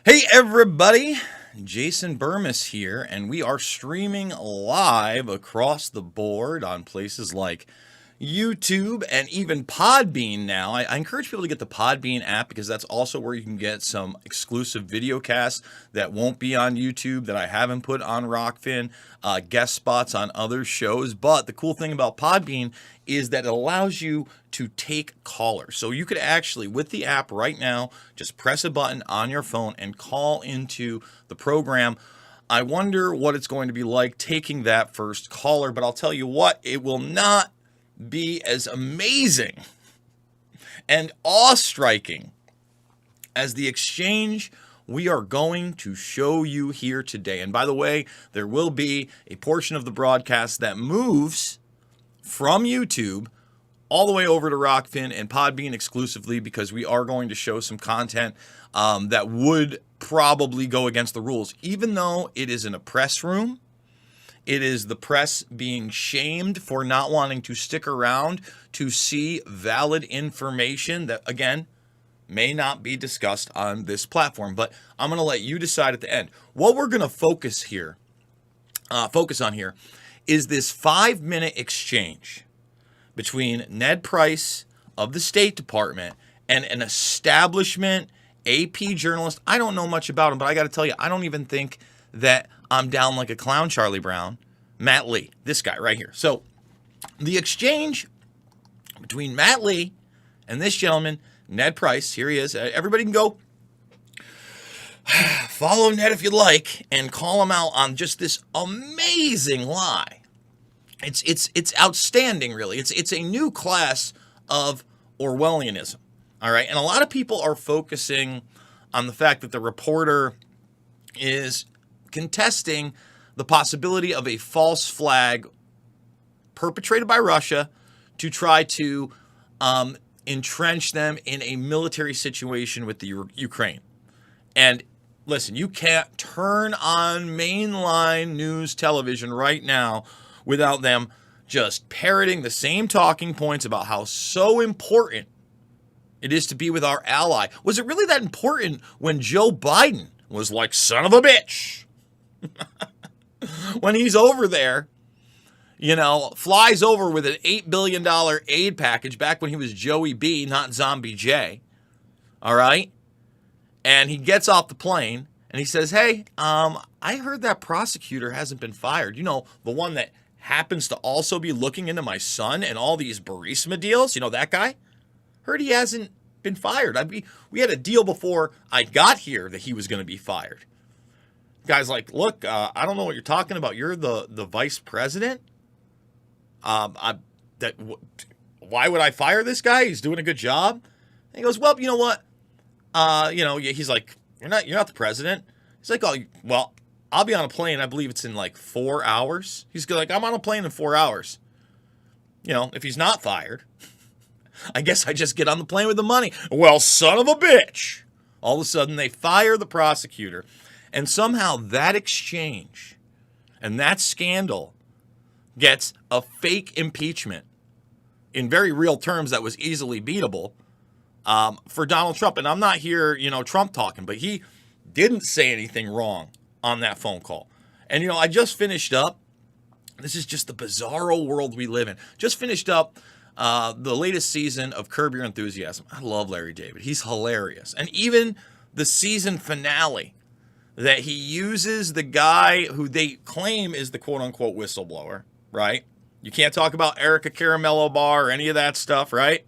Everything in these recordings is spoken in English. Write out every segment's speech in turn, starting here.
Hey everybody, Jason Burmis here, and we are streaming live across the board on places like YouTube and even Podbean now. I encourage people to get the Podbean app because that's also where you can get some exclusive video casts that won't be on YouTube that I haven't put on Rockfin, guest spots on other shows. But the cool thing about Podbean is that it allows you to take callers. So you could actually, with the app right now, just press a button on your phone and call into the program. I wonder what it's going to be like taking that first caller, but I'll tell you what, it will not be as amazing and awe-striking as the exchange we are going to show you here today. And by the way, there will be a portion of the broadcast that moves from YouTube all the way over to Rockfin and Podbean exclusively because we are going to show some content that would probably go against the rules. Even though it is in a press room, it is the press being shamed for not wanting to stick around to see valid information that, again, may not be discussed on this platform. But I'm going to let you decide at the end. What we're going to focus on here is this 5-minute exchange between Ned Price of the State Department and an establishment AP journalist. I don't know much about him, but I got to tell you, I don't even think that I'm down like a clown, Charlie Brown. Matt Lee, this guy right here. So the exchange between Matt Lee and this gentleman, Ned Price, here he is. Everybody can go follow Ned if you'd like and call him out on just this amazing lie. It's outstanding, really. It's a new class of Orwellianism, all right? And a lot of people are focusing on the fact that the reporter is contesting the possibility of a false flag perpetrated by Russia to try to entrench them in a military situation with the Ukraine. And listen, you can't turn on mainline news television right now without them just parroting the same talking points about how so important it is to be with our ally. Was it really that important when Joe Biden was like, son of a bitch? When he's over there, flies over with an $8 billion aid package back when he was Joey B, not Zombie J. All right? And he gets off the plane and he says, hey, I heard that prosecutor hasn't been fired. The one that happens to also be looking into my son and all these Burisma deals. That guy? Heard he hasn't been fired. We had a deal before I got here that he was going to be fired. Guy's like, look, I don't know what you're talking about. You're the vice president. Why would I fire this guy? He's doing a good job. And he goes, well, you know what? He's like, you're not the president. He's like, oh, well, I'll be on a plane. I believe it's in like 4 hours. He's like, I'm on a plane in 4 hours. If he's not fired, I guess I just get on the plane with the money. Well, son of a bitch. All of a sudden, they fire the prosecutor. And somehow that exchange and that scandal gets a fake impeachment in very real terms that was easily beatable for Donald Trump. And I'm not here, Trump talking, but he didn't say anything wrong on that phone call. And, I just finished up. This is just the bizarro world we live in. Just finished up the latest season of Curb Your Enthusiasm. I love Larry David. He's hilarious. And even the season finale that he uses the guy who they claim is the quote-unquote whistleblower, right? You can't talk about Erica Caramello Bar or any of that stuff, right?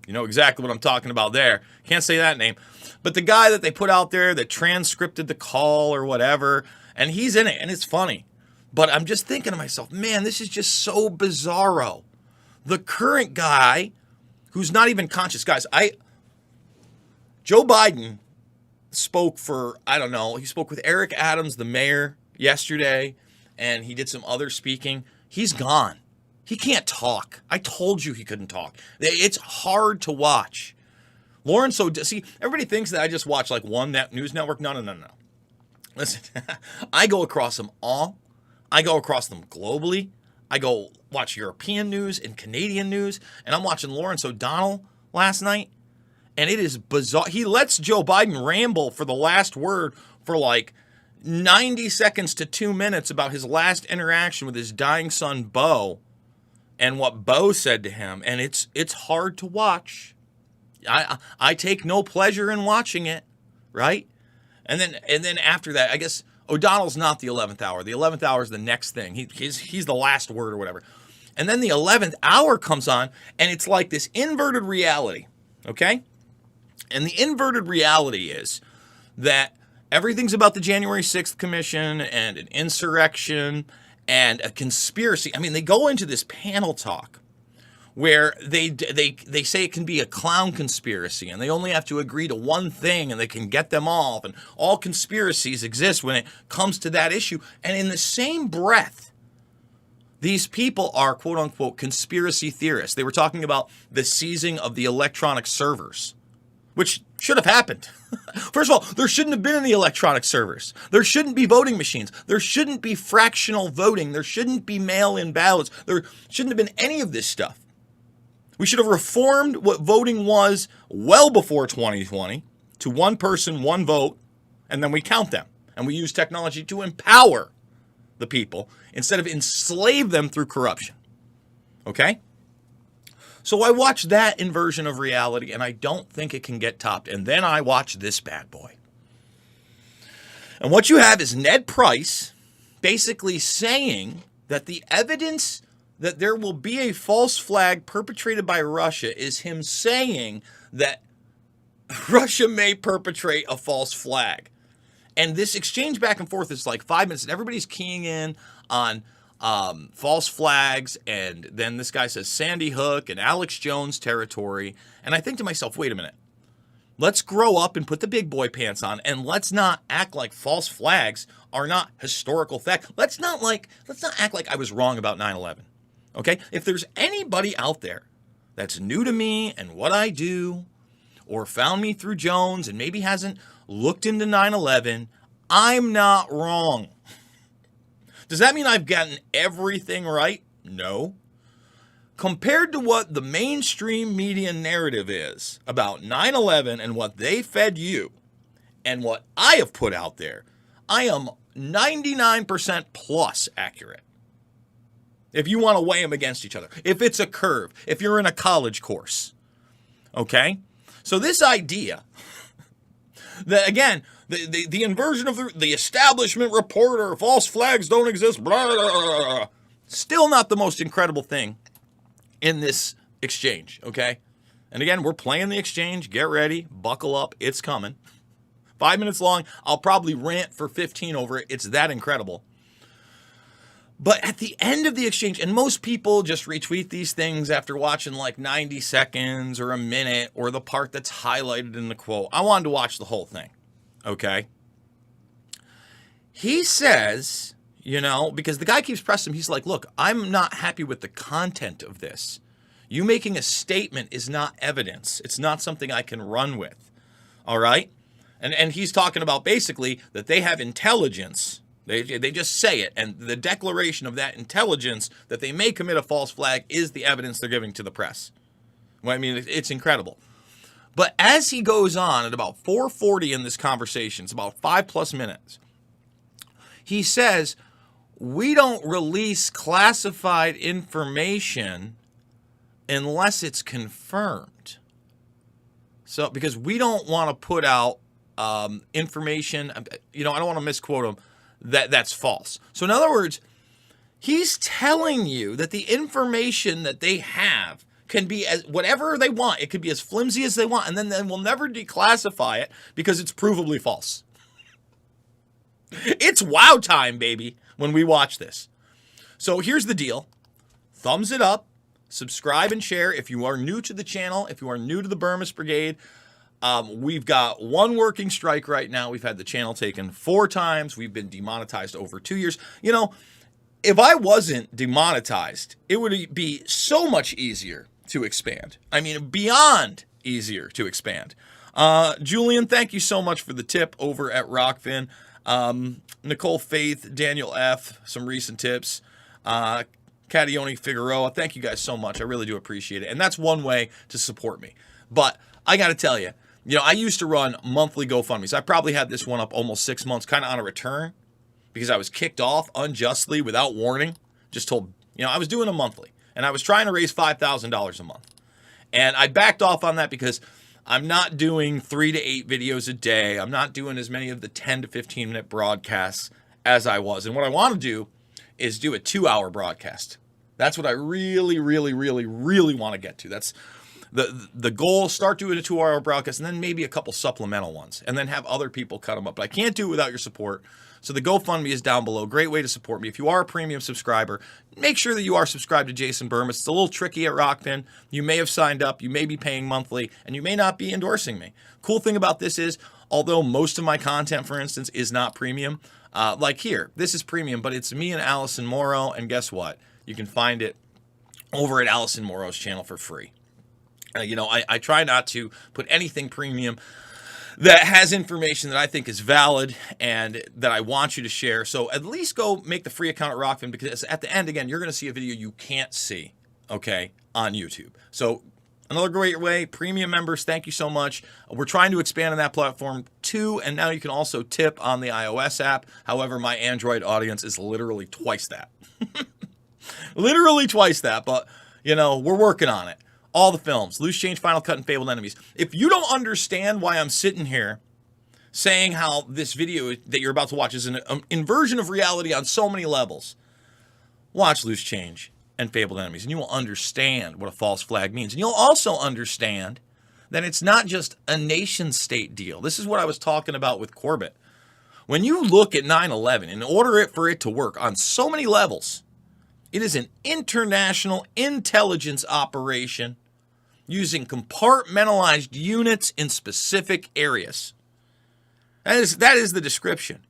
You know exactly what I'm talking about there. Can't say that name. But the guy that they put out there that transcripted the call or whatever, and he's in it, and it's funny. But I'm just thinking to myself, man, this is just so bizarro. The current guy who's not even conscious. Guys, Joe Biden spoke for, he spoke with Eric Adams, the mayor, yesterday, and he did some other speaking. He's gone. He can't talk. I told you he couldn't talk. It's hard to watch. Lauren, see, everybody thinks that I just watch like one news network. No. Listen, I go across them all. I go across them globally. I go watch European news and Canadian news, and I'm watching Lawrence O'Donnell last night. And it is bizarre. He lets Joe Biden ramble for the last word for like 90 seconds to 2 minutes about his last interaction with his dying son, Beau, and what Beau said to him. And it's hard to watch. I take no pleasure in watching it, right? And then after that, I guess O'Donnell's not the 11th hour. The 11th hour is the next thing. He's the last word or whatever. And then the 11th hour comes on, and it's like this inverted reality, okay? And the inverted reality is that everything's about the January 6th Commission and an insurrection and a conspiracy. I mean, they go into this panel talk where they say it can be a clown conspiracy, and they only have to agree to one thing, and they can get them off, and all conspiracies exist when it comes to that issue. And in the same breath, these people are quote-unquote conspiracy theorists. They were talking about the seizing of the electronic servers, which should have happened. First of all, there shouldn't have been any electronic servers. There shouldn't be voting machines. There shouldn't be fractional voting. There shouldn't be mail-in ballots. There shouldn't have been any of this stuff. We should have reformed what voting was well before 2020 to one person, one vote, and then we count them. And we use technology to empower the people instead of enslave them through corruption. Okay? So I watch that inversion of reality, and I don't think it can get topped. And then I watch this bad boy. And what you have is Ned Price basically saying that the evidence that there will be a false flag perpetrated by Russia is him saying that Russia may perpetrate a false flag. And this exchange back and forth is like 5 minutes, and everybody's keying in on false flags, and then this guy says Sandy Hook and Alex Jones territory. And I think to myself, wait a minute. Let's grow up and put the big boy pants on, and let's not act like false flags are not historical fact. Let's not act like I was wrong about 9/11. Okay? If there's anybody out there that's new to me and what I do, or found me through Jones and maybe hasn't looked into 9/11, I'm not wrong. Does that mean I've gotten everything right? No. Compared to what the mainstream media narrative is about 9/11 and what they fed you and what I have put out there, I am 99% plus accurate. If you want to weigh them against each other, if it's a curve, if you're in a college course, okay? So this idea that, again, the inversion of the establishment reporter, false flags don't exist, blah, blah, blah, blah, still not the most incredible thing in this exchange, okay? And again, we're playing the exchange. Get ready. Buckle up. It's coming. 5 minutes long. I'll probably rant for 15 over it. It's that incredible. But at the end of the exchange, and most people just retweet these things after watching like 90 seconds or a minute or the part that's highlighted in the quote. I wanted to watch the whole thing, okay? He says, because the guy keeps pressing him, he's like, look, I'm not happy with the content of this. You making a statement is not evidence. It's not something I can run with, all right? And he's talking about basically that they have intelligence. They just say it, and the declaration of that intelligence that they may commit a false flag is the evidence they're giving to the press. Well, I mean, it's incredible. But as he goes on at about 4:40 in this conversation, it's about 5+ minutes, he says, we don't release classified information unless it's confirmed. So, because we don't want to put out information, I don't want to misquote him, that's false. So in other words, he's telling you that the information that they have can be as whatever they want. It could be as flimsy as they want, and then they will never declassify it because it's provably false. It's wow time, baby, when we watch this. So here's the deal. Thumbs it up, subscribe and share if you are new to the channel, if you are new to the Burmist Brigade. We've got one working strike right now. We've had the channel taken 4 times. We've been demonetized over 2 years. If I wasn't demonetized, it would be so much easier to expand. I mean, beyond easier to expand. Julian, thank you so much for the tip over at Rockfin. Nicole Faith, Daniel F., some recent tips. Catione Figueroa, thank you guys so much. I really do appreciate it. And that's one way to support me. But I got to tell you, I used to run monthly GoFundMes. I probably had this one up almost 6 months, kind of on a return, because I was kicked off unjustly without warning. Just told, I was doing a monthly, and I was trying to raise $5,000 a month. And I backed off on that because I'm not doing 3 to 8 videos a day. I'm not doing as many of the 10 to 15 minute broadcasts as I was. And what I want to do is do a 2-hour broadcast. That's what I really, really, really, really want to get to. That's the goal. Start doing a 2-hour broadcast and then maybe a couple supplemental ones and then have other people cut them up. But I can't do it without your support. So the GoFundMe is down below. Great way to support me. If you are a premium subscriber, make sure that you are subscribed to Jason Burmis. It's a little tricky at Rockfin. You may have signed up, you may be paying monthly, and you may not be endorsing me. Cool thing about this is, although most of my content, for instance, is not premium, like here, this is premium, but it's me and Allison Morrow, and guess what? You can find it over at Allison Morrow's channel for free. I try not to put anything premium that has information that I think is valid and that I want you to share. So at least go make the free account at Rockfin, because at the end, again, you're going to see a video you can't see, okay, on YouTube. So another great way, premium members, thank you so much. We're trying to expand on that platform too, and now you can also tip on the iOS app. However, my Android audience is literally twice that. Literally twice that, but, we're working on it. All the films, Loose Change, Final Cut, and Fabled Enemies. If you don't understand why I'm sitting here saying how this video that you're about to watch is an inversion of reality on so many levels, watch Loose Change and Fabled Enemies, and you will understand what a false flag means. And you'll also understand that it's not just a nation-state deal. This is what I was talking about with Corbett. When you look at 9/11, in order for it to work on so many levels, it is an international intelligence operation using compartmentalized units in specific areas. That is the description.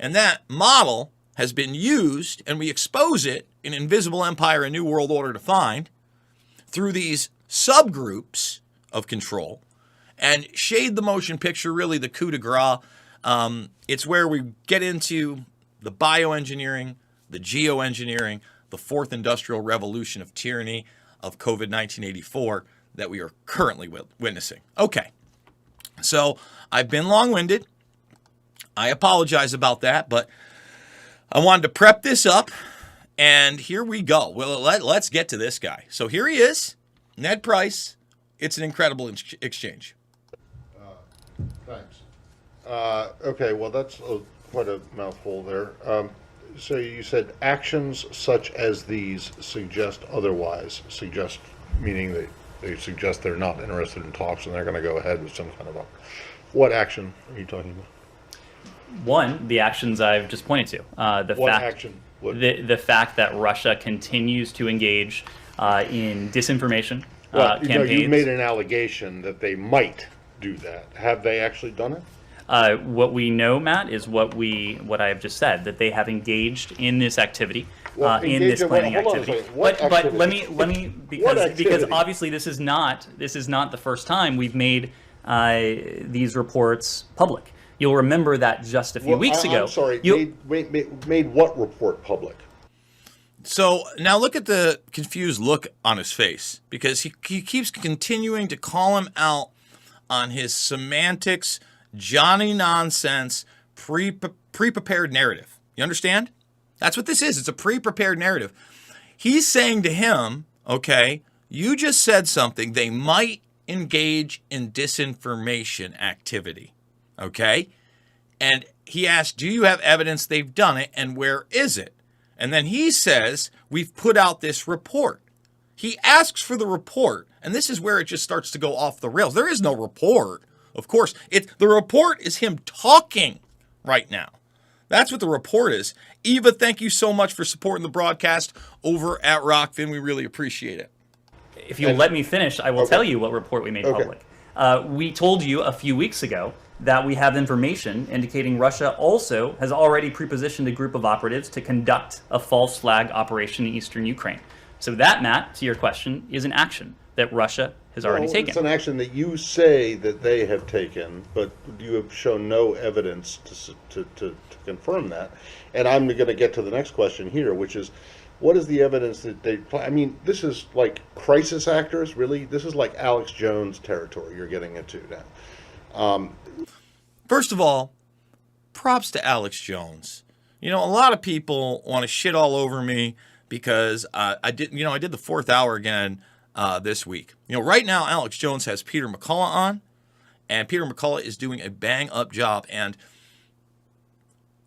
And that model has been used, and we expose it in Invisible Empire and New World Order Defined through these subgroups of control, and Shade the Motion Picture, really the coup de grace. It's where we get into the bioengineering, the geoengineering, the fourth industrial revolution of tyranny of COVID 1984 that we are currently witnessing. Okay, so I've been long-winded. I apologize about that, but I wanted to prep this up, and here we go. Well, let's get to this guy. So here he is, Ned Price. It's an incredible exchange. Thanks. Okay, well, that's quite a mouthful there. So you said actions such as these suggest otherwise. Suggest meaning that they suggest they're not interested in talks and they're going to go ahead with some kind of a... What action are you talking about? One, the actions I've just pointed to. The fact that Russia continues to engage in disinformation campaigns. You made an allegation that they might do that. Have they actually done it? What we know, Matt, is what I have just said, that they have engaged in this activity, in this planning activity. But let me because obviously this is not the first time we've made these reports public. You'll remember that just a few weeks ago. I'm sorry, made what report public? So now look at the confused look on his face, because he keeps continuing to call him out on his semantics, Johnny nonsense, pre-prepared narrative. You understand? That's what this is. It's a pre-prepared narrative. He's saying to him, okay, you just said something. They might engage in disinformation activity. Okay? And he asked, do you have evidence they've done it, and where is it? And then he says, we've put out this report. He asks for the report, and this is where it just starts to go off the rails. There is no report. Of course, the report is him talking right now. That's what the report is. Eva, thank you so much for supporting the broadcast over at Rockfin. We really appreciate it. If you'll let me finish, I will tell you what report we made public. We told you a few weeks ago that we have information indicating Russia also has already prepositioned a group of operatives to conduct a false flag operation in eastern Ukraine. So that, Matt, to your question, is an action. that Russia has already taken. It's an action that you say that they have taken, but you have shown no evidence to confirm that. And I'm going to get to the next question here, which is, what is the evidence that they play? I mean, this is like crisis actors, really? This is like Alex Jones territory you're getting into now. First of all, props to Alex Jones. You know, a lot of people want to shit all over me because I did the fourth hour again this week. You know, right now Alex Jones has Peter McCullough on, and Peter McCullough is doing a bang up job. And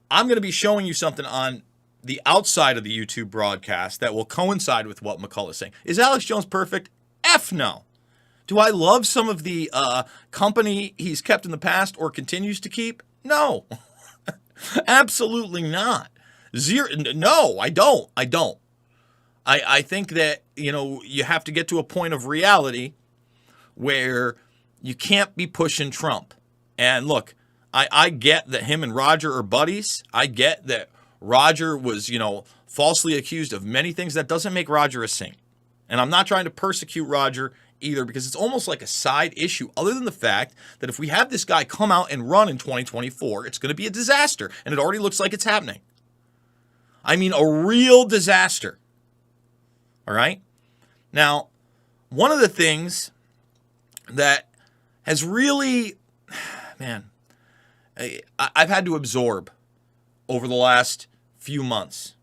I'm going to be showing you something on the outside of the YouTube broadcast that will coincide with what McCullough is saying. Is Alex Jones perfect? F no. Do I love some of the company he's kept in the past or continues to keep? No. Absolutely not. Zero. No, I don't. I think that, you know, you have to get to a point of reality where you can't be pushing Trump. And look, I get that him and Roger are buddies. I get that Roger was, you know, falsely accused of many things. That doesn't make Roger a saint. And I'm not trying to persecute Roger either, because it's almost like a side issue, other than the fact that if we have this guy come out and run in 2024, it's going to be a disaster. And it already looks like it's happening. I mean, a real disaster. All right? Now, one of the things that has really, man, I've had to absorb over the last few months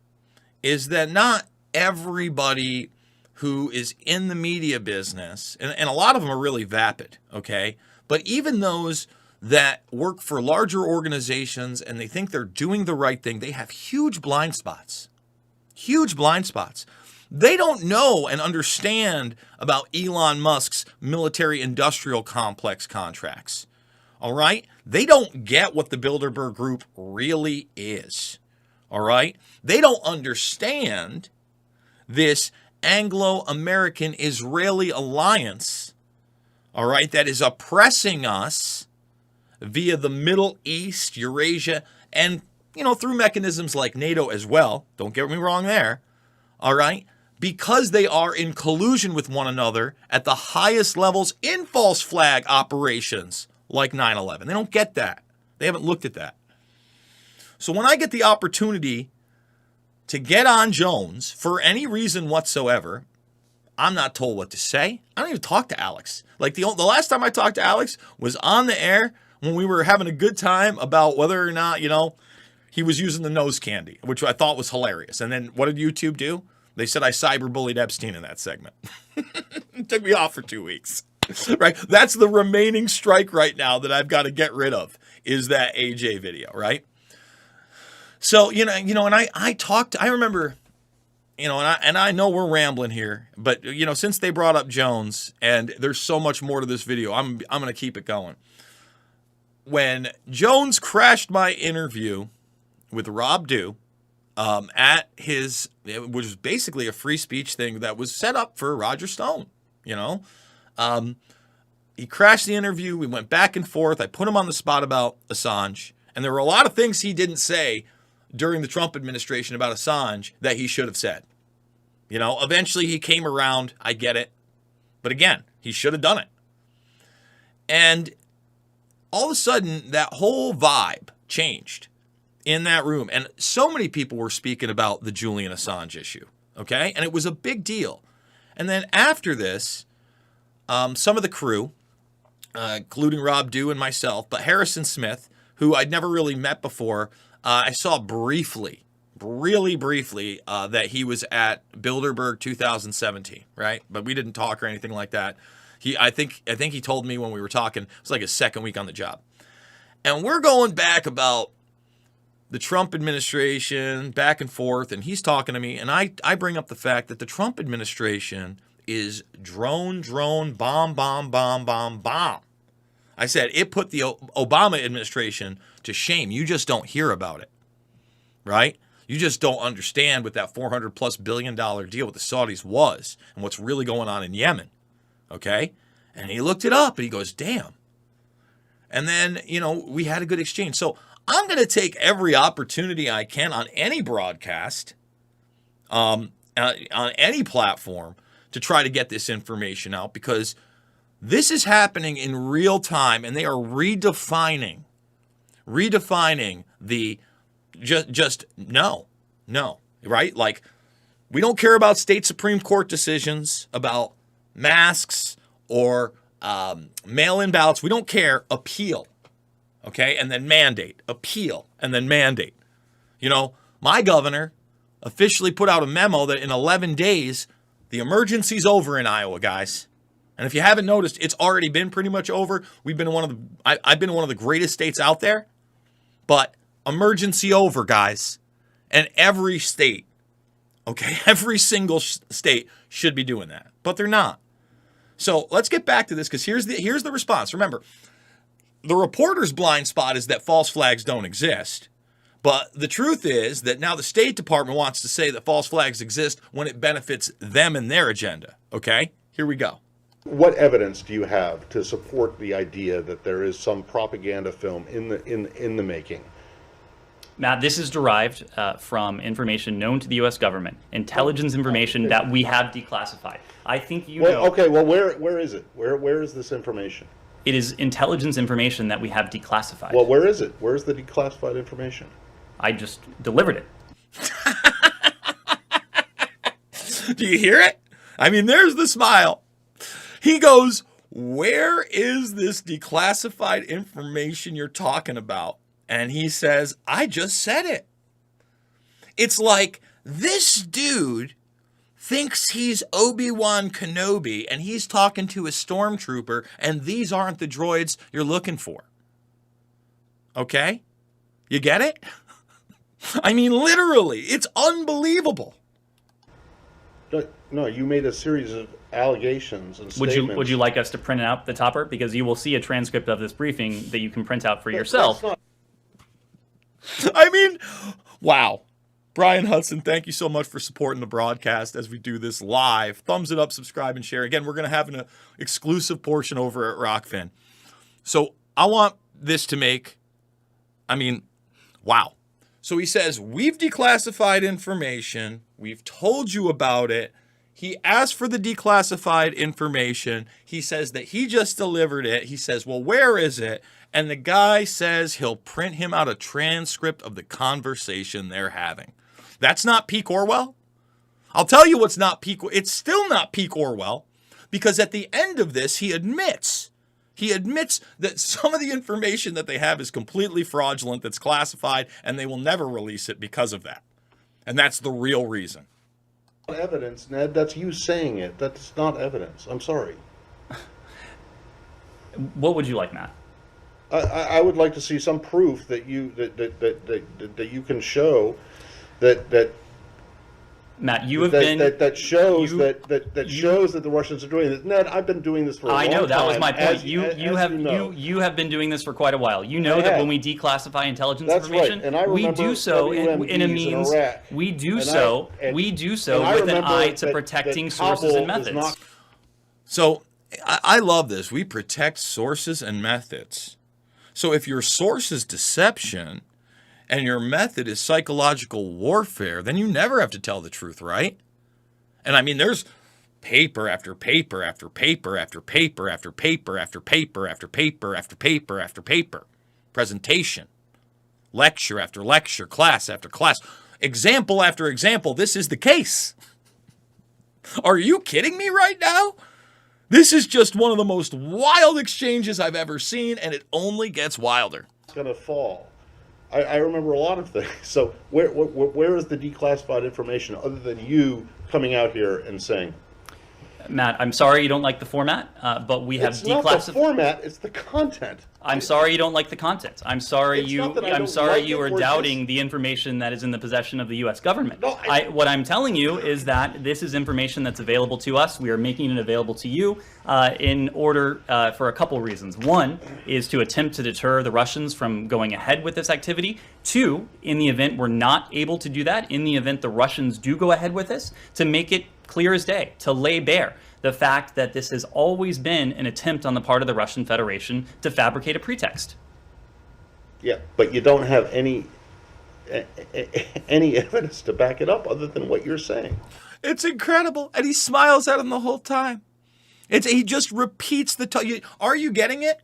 is that not everybody who is in the media business, and a lot of them are really vapid, okay? But even those that work for larger organizations and they think they're doing the right thing, they have huge blind spots. Huge blind spots. They don't know and understand about Elon Musk's military-industrial complex contracts. All right? They don't get what the Bilderberg Group really is. All right? They don't understand this Anglo-American Israeli alliance, all right, that is oppressing us via the Middle East, Eurasia, and, you know, through mechanisms like NATO as well. Don't get me wrong there. All right? Because they are in collusion with one another at the highest levels in false flag operations like 9/11. They don't get that. They haven't looked at that. So when I get the opportunity to get on Jones for any reason whatsoever, I'm not told what to say. I don't even talk to Alex. Like the last time I talked to Alex was on the air when we were having a good time about whether or not, you know, he was using the nose candy, which I thought was hilarious. And then what did YouTube do? They said I cyberbullied Epstein in that segment. It took me off for 2 weeks. Right? That's the remaining strike right now that I've got to get rid of, is that AJ video, right? So, and I remember, and I know we're rambling here, but, since they brought up Jones, and there's so much more to this video, I'm going to keep it going. When Jones crashed my interview with Rob Dew, which was basically a free speech thing that was set up for Roger Stone, he crashed the interview. We went back and forth. I put him on the spot about Assange, and there were a lot of things he didn't say during the Trump administration about Assange that he should have said. Eventually he came around. I get it. But again, he should have done it. And all of a sudden, that whole vibe changed in that room. And so many people were speaking about the Julian Assange issue. Okay? And it was a big deal. And then after this, some of the crew, including Rob Dew and myself, but Harrison Smith, who I'd never really met before, I saw really briefly, that he was at Bilderberg 2017, right? But we didn't talk or anything like that. I think he told me when we were talking, it was like his second week on the job. And we're going back about the Trump administration, back and forth, and he's talking to me, and I bring up the fact that the Trump administration is drone, bomb. I said, it put the Obama administration to shame. You just don't hear about it, right? You just don't understand what that $400+ billion deal with the Saudis was and what's really going on in Yemen, okay? And he looked it up, and he goes, damn. And then, we had a good exchange. So I'm going to take every opportunity I can on any broadcast, on any platform, to try to get this information out, because this is happening in real time, and they are redefining the just no, right? Like, we don't care about state Supreme Court decisions about masks or mail-in ballots. We don't care. Appeal, okay? And then mandate. Appeal, and then mandate. You know, my governor officially put out a memo that in 11 days, the emergency's over in Iowa, guys. And if you haven't noticed, it's already been pretty much over. I've been in one of the greatest states out there, but emergency over, guys. And every state, okay, every single state should be doing that, but they're not. So let's get back to this, because here's the response. Remember, the reporter's blind spot is that false flags don't exist. But the truth is that now the State Department wants to say that false flags exist when it benefits them and their agenda. Okay, here we go. What evidence do you have to support the idea that there is some propaganda film in the making? Matt, this is derived from information known to the U.S. government, intelligence information that we have declassified. I think you know. Okay, well, where is it? Where is this information? It is intelligence information that we have declassified. Well, where is it? Where's the declassified information? I just delivered it. Do you hear it? I mean, there's the smile. He goes, where is this declassified information you're talking about? And he says, I just said it. It's like this dude thinks he's Obi-Wan Kenobi and he's talking to a stormtrooper, and these aren't the droids you're looking for. Okay? You get it? I mean, literally, it's unbelievable. No, you made a series of allegations and statements. Would you like us to print out the topper? Because you will see a transcript of this briefing that you can print out for yourself. I mean, wow. Brian Hudson, thank you so much for supporting the broadcast as we do this live. Thumbs it up, subscribe, and share. Again, we're going to have an exclusive portion over at Rockfin. So I want this to make, I mean, wow. So he says, we've declassified information. We've told you about it. He asked for the declassified information. He says that he just delivered it. He says, well, where is it? And the guy says he'll print him out a transcript of the conversation they're having. That's not peak Orwell. I'll tell you what's not peak. It's still not peak Orwell, because at the end of this, he admits that some of the information that they have is completely fraudulent, that's classified, and they will never release it because of that. And that's the real reason. Evidence, Ned. That's you saying it. That's not evidence. I'm sorry. What would you like, Matt? I would like to see some proof that you you can show that Matt, you have been that shows that the Russians are doing this. Ned, I've been doing this for a long time. I know, that was my point. You have been doing this for quite a while. You know that when we declassify intelligence information, right. And I we do so in a means we do so with an eye to protecting sources and methods. So I love this. We protect sources and methods. So if your source is deception and your method is psychological warfare, then you never have to tell the truth, right? And I mean, there's paper after paper after paper after paper after paper after paper after paper after paper after paper, presentation, lecture after lecture, class after class, example after example. This is the case. Are you kidding me right now? This is just one of the most wild exchanges I've ever seen, and it only gets wilder. It's going to fall. I remember a lot of things. So where is the declassified information other than you coming out here and saying? Matt, I'm sorry you don't like the format, but we have declassified. It's not the format; it's the content. I'm sorry you don't like the content. I'm sorry you are doubting the information that is in the possession of the U.S. government. No, what I'm telling you is that this is information that's available to us. We are making it available to you in order for a couple reasons. One is to attempt to deter the Russians from going ahead with this activity. Two, in the event we're not able to do that, in the event the Russians do go ahead with this, to make it clear as day, to lay bare the fact that this has always been an attempt on the part of the Russian Federation to fabricate a pretext. Yeah, but you don't have any evidence to back it up other than what you're saying. It's incredible. And he smiles at him the whole time. He just repeats are you getting it?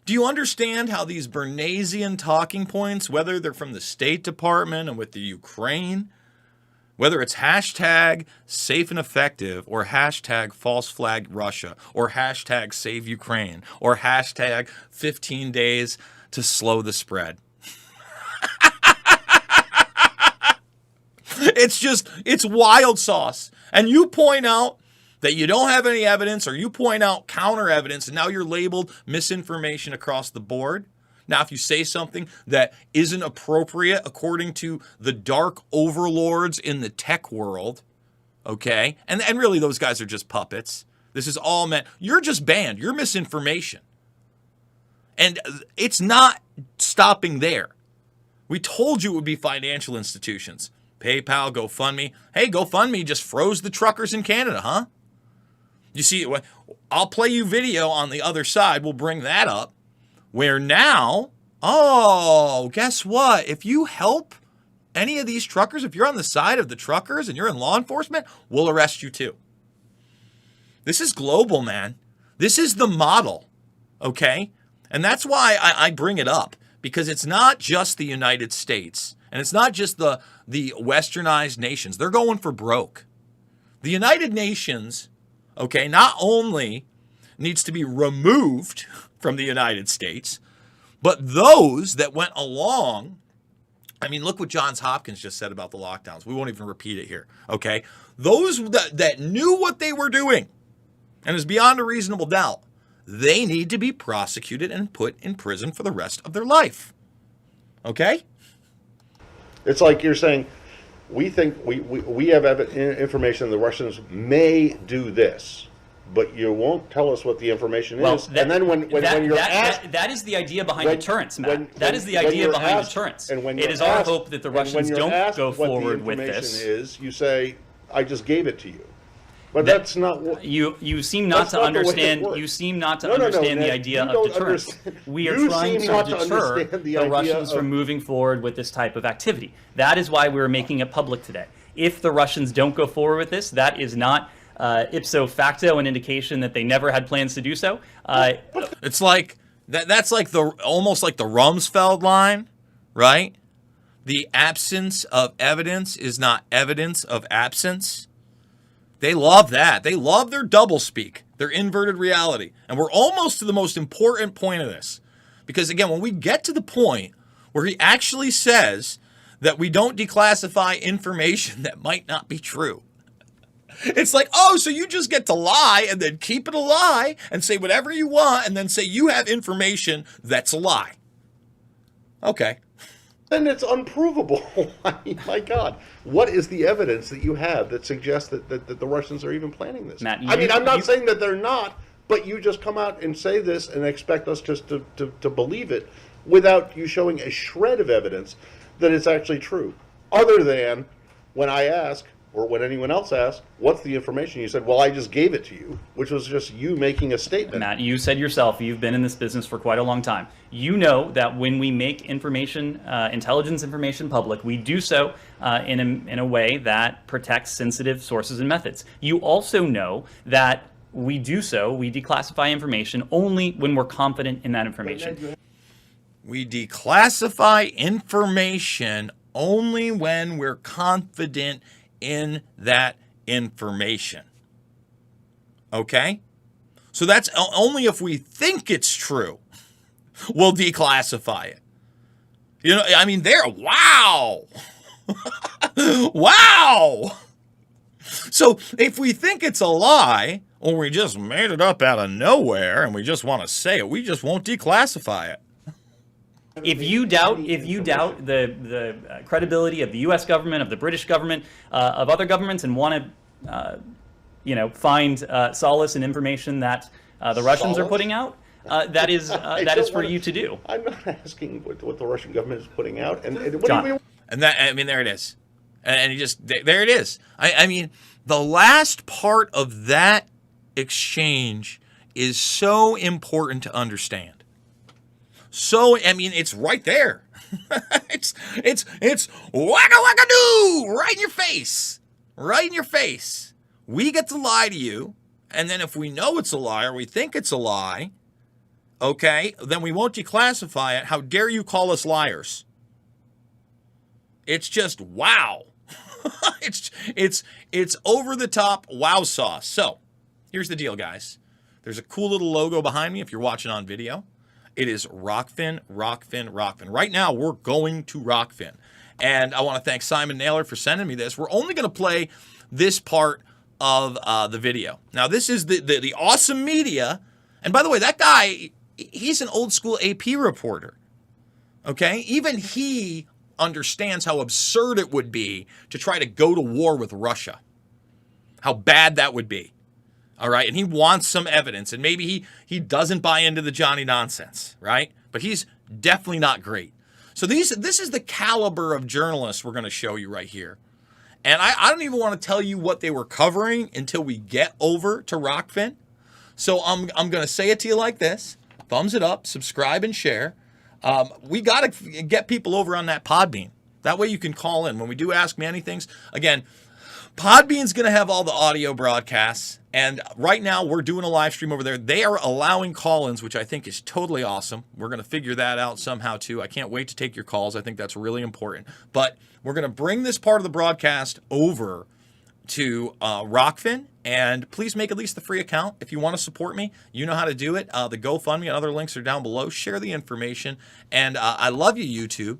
Do you understand how these Bernaysian talking points, whether they're from the State Department and with the Ukraine, whether it's hashtag safe and effective or hashtag false flag Russia or hashtag save Ukraine or hashtag 15 days to slow the spread. It's wild sauce. And you point out that you don't have any evidence, or you point out counter evidence, and now you're labeled misinformation across the board. Now, if you say something that isn't appropriate according to the dark overlords in the tech world, okay, and really those guys are just puppets. This is all meant, you're just banned. You're misinformation. And it's not stopping there. We told you it would be financial institutions. PayPal, GoFundMe. Hey, GoFundMe just froze the truckers in Canada, huh? You see, I'll play you video on the other side. We'll bring that up. Where now, guess what? If you help any of these truckers, if you're on the side of the truckers and you're in law enforcement, we'll arrest you too. This is global, man. This is the model, okay? And that's why I bring it up, because it's not just the United States, and it's not just the westernized nations. They're going for broke. The United Nations, okay, not only needs to be removed from the United States, but those that went along, I mean, look what Johns Hopkins just said about the lockdowns. We won't even repeat it here, okay? Those that knew what they were doing, and is beyond a reasonable doubt, they need to be prosecuted and put in prison for the rest of their life, okay? It's like you're saying, we think we have information the Russians may do this, but you won't tell us what the information is. And then when you're asked, that is the idea behind deterrence, Matt. That is the idea behind deterrence. And when it is our hope that the Russians don't go forward with this. Is you say, I just gave it to you. But that's not what you seem not to understand. You seem not to understand the idea of deterrence. We are trying to deter the Russians from moving forward with this type of activity. That is why we're making it public today. If the Russians don't go forward with this, that is not ipso facto an indication that they never had plans to do so. It's like that's like almost like the Rumsfeld line, right? The absence of evidence is not evidence of absence. They love that. They love their doublespeak, their inverted reality. And we're almost to the most important point of this. Because again, when we get to the point where he actually says that we don't declassify information that might not be true, it's like, oh, so you just get to lie and then keep it a lie and say whatever you want and then say you have information that's a lie. Okay. Then it's unprovable. I mean, my God, what is the evidence that you have that suggests that the Russians are even planning this? Matt, I'm not saying that they're not, but you just come out and say this and expect us just to believe it without you showing a shred of evidence that it's actually true. Other than when I ask, or when anyone else asks, what's the information? You said, well, I just gave it to you, which was just you making a statement. Matt, you said yourself, you've been in this business for quite a long time. You know that when we make information, intelligence information public, we do so in a way that protects sensitive sources and methods. You also know that we declassify information only when we're confident in that information. We declassify information only when we're confident in that information. Okay? So that's only if we think it's true, we'll declassify it. You know, I mean, wow. Wow. So if we think it's a lie, or we just made it up out of nowhere and we just want to say it, we just won't declassify it. If you doubt the credibility of the U.S. government, of the British government, of other governments, and want to, find solace in information that the Russians are putting out, that is for you to do. I'm not asking what the Russian government is putting out, and what John. do you mean? And that, I mean, there it is, and you just there it is. I mean, the last part of that exchange is so important to understand. So, I mean, it's right there. it's wacka-wacka-doo right in your face. right in your face. We get to lie to you, and then if we know it's a lie or we think it's a lie, okay, then we won't declassify it. How dare you call us liars? It's just wow. it's over the top wow sauce. So here's the deal, guys. There's a cool little logo behind me if you're watching on video. It is Rockfin, Rockfin, Rockfin. Right now, we're going to Rockfin. And I want to thank Simon Naylor for sending me this. We're only going to play this part of the video. Now, this is the awesome media. And by the way, that guy, he's an old school AP reporter. Okay? Even he understands how absurd it would be to try to go to war with Russia. How bad that would be. All right? And he wants some evidence. And maybe he doesn't buy into the Johnny nonsense, right? But he's definitely not great. So this is the caliber of journalists we're going to show you right here. And I don't even want to tell you what they were covering until we get over to Rockfin. So I'm going to say it to you like this. Thumbs it up, subscribe, and share. We got to get people over on that Podbean. That way you can call in. When we do Ask Me Anythings, again, Podbean's going to have all the audio broadcasts. And right now we're doing a live stream over there. They are allowing call-ins, which I think is totally awesome. We're going to figure that out somehow too. I can't wait to take your calls. I think that's really important. But we're going to bring this part of the broadcast over to Rockfin. And please make at least the free account. If you want to support me, you know how to do it. The GoFundMe and other links are down below. Share the information. And I love you, YouTube.